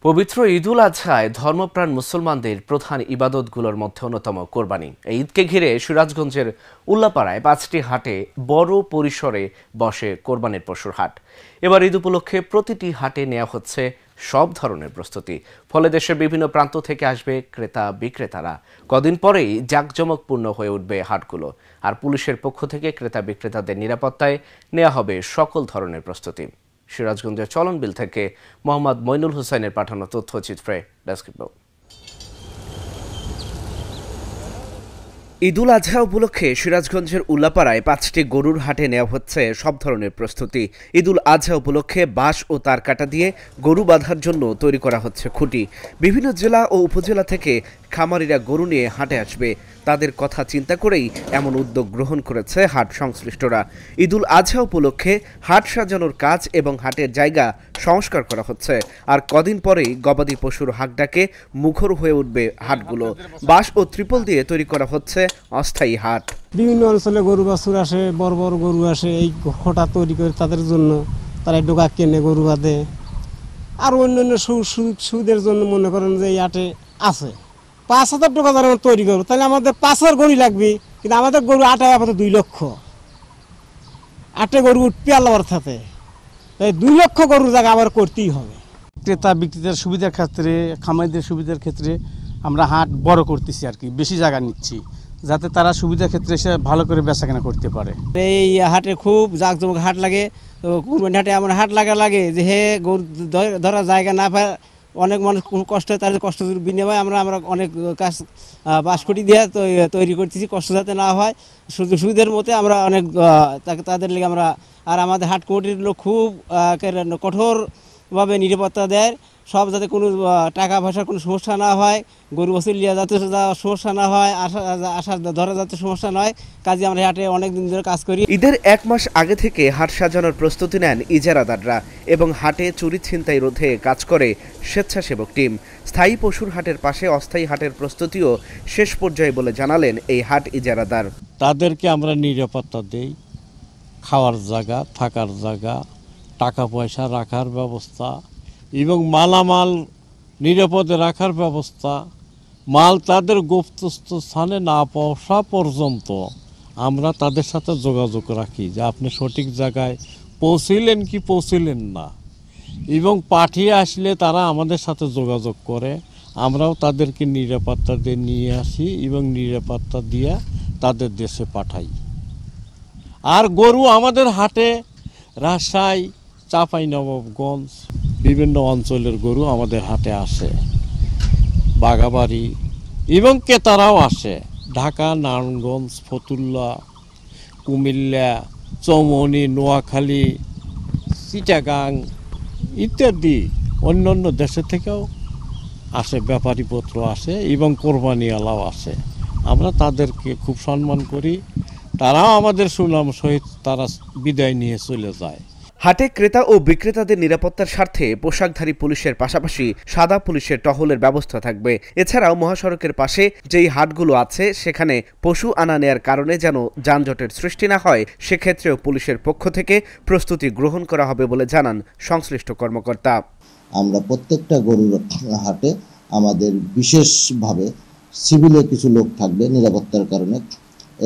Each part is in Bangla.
পবিত্র ঈদুল আজহায় ধর্মপ্রাণ মুসলমানদের প্রধান ইবাদতগুলোর মধ্যে অন্যতম কোরবানি। এই ঈদকে ঘিরে সিরাজগঞ্জের উল্লাপাড়ায় 5টি হাটে বড় পরিসরে বসে কোরবানির পশুর হাট। এবার ঈদ উপলক্ষে প্রতিটি হাটে নেওয়া হচ্ছে সব ধরনের প্রস্তুতি। ফলে দেশের বিভিন্ন প্রান্ত থেকে আসবে ক্রেতা বিক্রেতারা। কদিন পরেই জাঁকজমকপূর্ণ হয়ে উঠবে হাটগুলো। আর পুলিশের পক্ষ থেকে ক্রেতা বিক্রেতাদের নিরাপত্তায় নেওয়া হবে সকল ধরনের প্রস্তুতি। সিরাজগঞ্জের চলনবিল থেকে মোহাম্মদ মইনুল হোসেনের পাঠানো তথ্যচিত্রে ডেস্ক রিপোর্ট। ঈদুল আজহা উপলক্ষে সিরাজগঞ্জের উল্লাপাড়ায় 5টি গরুর হাটে নেওয়া হচ্ছে সব ধরনের প্রস্তুতি। ঈদুল আজহা উপলক্ষে বাঁশ ও তার কাটা দিয়ে গরু বাঁধার জন্য তৈরি করা হচ্ছে খুঁটি। বিভিন্ন জেলা ও উপজেলা থেকে খামারিরা গরু নিয়ে হাটে আসবে। তাদের কথা চিন্তা করেই এমন উদ্যোগ গ্রহণ করেছে হাট সংশ্লিষ্টরা। ঈদুল আজহা উপলক্ষে হাট সাজানোর কাজ এবং হাটের জায়গা সংস্কার করা হচ্ছে। আর কদিন পরেই গবাদি পশুর হাঁকডাকে মুখর হয়ে উঠবে হাটগুলো। বাঁশ ও ত্রিপল দিয়ে তৈরি করা হচ্ছে অস্থায়ী হাট। বিভিন্ন অঞ্চলে গরু বাছুর আসে, বড় বড় গরু আসে, এই হঠাৎ তৈরি করে তাদের জন্য তারা ডোকা কেনে, গরু বাঁধে। আর অন্যান্য সুদের জন্য মনে করেন যে এই হাটে আছে 5,000 টাকা যারা তৈরি করবো, তাহলে আমাদের 5,000 গরু লাগবে। কিন্তু আমাদের গরু আটে আপাতত 2 লক্ষ, 8 গরু উঠবে আল্লাহর সাথে, তাই 2 লক্ষ গরুর জায়গা আবার করতেই হবে। ক্রেতা বিক্রেতার সুবিধার ক্ষেত্রে, খামারিদের সুবিধার ক্ষেত্রে আমরা হাট বড় করতেছি আর কি, বেশি জায়গা নিচ্ছি যাতে তারা সুবিধার ক্ষেত্রে এসে ভালো করে বেচাকেনা করতে পারে। এই হাটে খুব জাঁকজমক হাট লাগে। তো কুরবানি হাটে এমন হাট লাগে যে হে গরু ধরা জায়গা না পায়, অনেক মানুষ কষ্ট হয়, তাদের কষ্ট বিনিময়ে আমরা অনেক কাজ বাঁশকুটি দিয়ে তৈরি করতেছি, কষ্ট যাতে না হয় সুবিধার মতে আমরা অনেক তাদের লেগে আমরা। আর আমাদের হাট কমিটির লোক খুব কঠোরভাবে নিরাপত্তা দেয়, সব যাতে কোনো টাকা পয়সার কোনো সমস্যা না হয়, গরু বছর লিয়া যাতে সমস্যা না হয়, আসার ধরা যাতে সমস্যা নয়। কাজে আমরা হাটে অনেক দিন ধরে কাজ করি। ঈদের 1 মাস আগে থেকে হাট সাজানোর প্রস্তুতি নেন ইজারাদাররা এবং হাটে চুরি ছিনতাই রোধে কাজ করে স্বেচ্ছাসেবক টিম। স্থায়ী পশুর হাটের পাশে অস্থায়ী হাটের প্রস্তুতিও শেষ পর্যায়ে বলে জানালেন এই হাট ইজারাদার। তাদেরকে আমরা নিরাপত্তা দেই, খাওয়ার জায়গা, থাকার জায়গা, টাকা পয়সা রাখার ব্যবস্থা এবং মালামাল নিরাপদে রাখার ব্যবস্থা। মাল তাদের গুপ্তস্থ স্থানে না পৌঁছা পর্যন্ত আমরা তাদের সাথে যোগাযোগ রাখি যে আপনি সঠিক জায়গায় পৌঁছিলেন কি পৌঁছিলেন না, এবং পাঠিয়ে আসলে তারা আমাদের সাথে যোগাযোগ করে। আমরাও তাদেরকে নিরাপত্তা দিয়ে নিয়ে আসি এবং নিরাপত্তা দিয়ে তাদের দেশে পাঠাই। আর গরু আমাদের হাটে রাজশাহী, চাঁপাইনবাবগঞ্জ বিভিন্ন অঞ্চলের গরু আমাদের হাটে আসে, বাগাবাড়ি এবং ক্রেতারাও আসে। ঢাকা, নারায়ণগঞ্জ, ফতুল্লা, কুমিল্লা, চৌমনি, নোয়াখালী, চিটাগাং ইত্যাদি অন্যান্য দেশের থেকেও আসে, ব্যাপারীপত্র আসে এবং কোরবানিওয়ালাও আসে। আমরা তাদেরকে খুব সম্মান করি, তারাও আমাদের সুনাম সহিত তারা বিদায় নিয়ে চলে যায়। হাটে ক্রেতা ও বিক্রেতাদের নিরাপত্তার স্বার্থে পোশাকধারী পুলিশের পাশাপাশি সাদা পুলিশের টহলের ব্যবস্থা থাকবে। এছাড়াও মহাসড়কের পাশে যেই হাটগুলো আছে সেখানে পশু আনা নেয়ার কারণে যেন যানজটের সৃষ্টি না হয়, সেক্ষেত্রেও পুলিশের পক্ষ থেকে প্রস্তুতি গ্রহণ করা হবে বলে জানান সংশ্লিষ্ট কর্মকর্তা। আমরা প্রত্যেকটা গরুর হাটে আমাদের বিশেষভাবে সিভিলের কিছু লোক থাকবে নিরাপত্তার কারণে,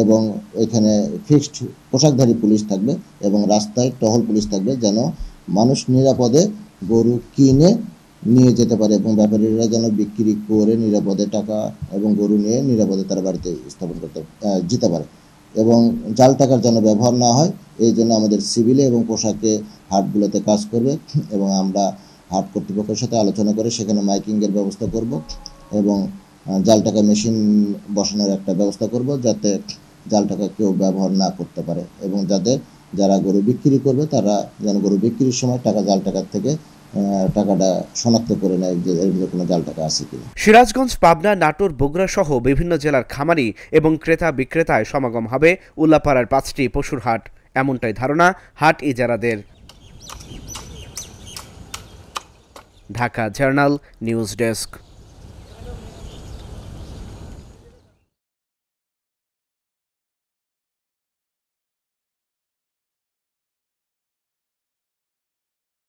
এবং এখানে ফিক্সড পোশাকধারী পুলিশ থাকবে এবং রাস্তায় টহল পুলিশ থাকবে, যেন মানুষ নিরাপদে গরু কিনে নিয়ে যেতে পারে এবং ব্যাপারীরা যেন বিক্রি করে নিরাপদে টাকা এবং গরু নিয়ে নিরাপদে তারা বাড়িতে স্থাপন করতে যেতে পারে এবং জাল টাকার যেন ব্যবহার না হয়। এই জন্য আমাদের সিভিলে এবং পোশাকে হাটগুলোতে কাজ করবে এবং আমরা হাট কর্তৃপক্ষের সাথে আলোচনা করে সেখানে মাইকিংয়ের ব্যবস্থা করব এবং জাল টাকা মেশিন বসানোর একটা ব্যবস্থা করব, যাতে জাল টাকা কেউ ব্যবহার না করতে পারে এবং যারা গরু বিক্রি করবে তারা যেন গরু বিক্রির সময় টাকা জাল টাকার থেকে টাকাটা শনাক্ত করে নেয় যে এর মধ্যে কোনো জাল টাকা আছে কিনা। সিরাজগঞ্জ, পাবনা, নাটোর, বগুড়া সহ বিভিন্ন জেলার খামারি এবং ক্রেতা বিক্রেতায় সমাগম হবে উল্লাপাড়ার 5টি পশুর হাট, এমনটাই ধারণা হাট ইজারাদের। Dhaka journal news desk.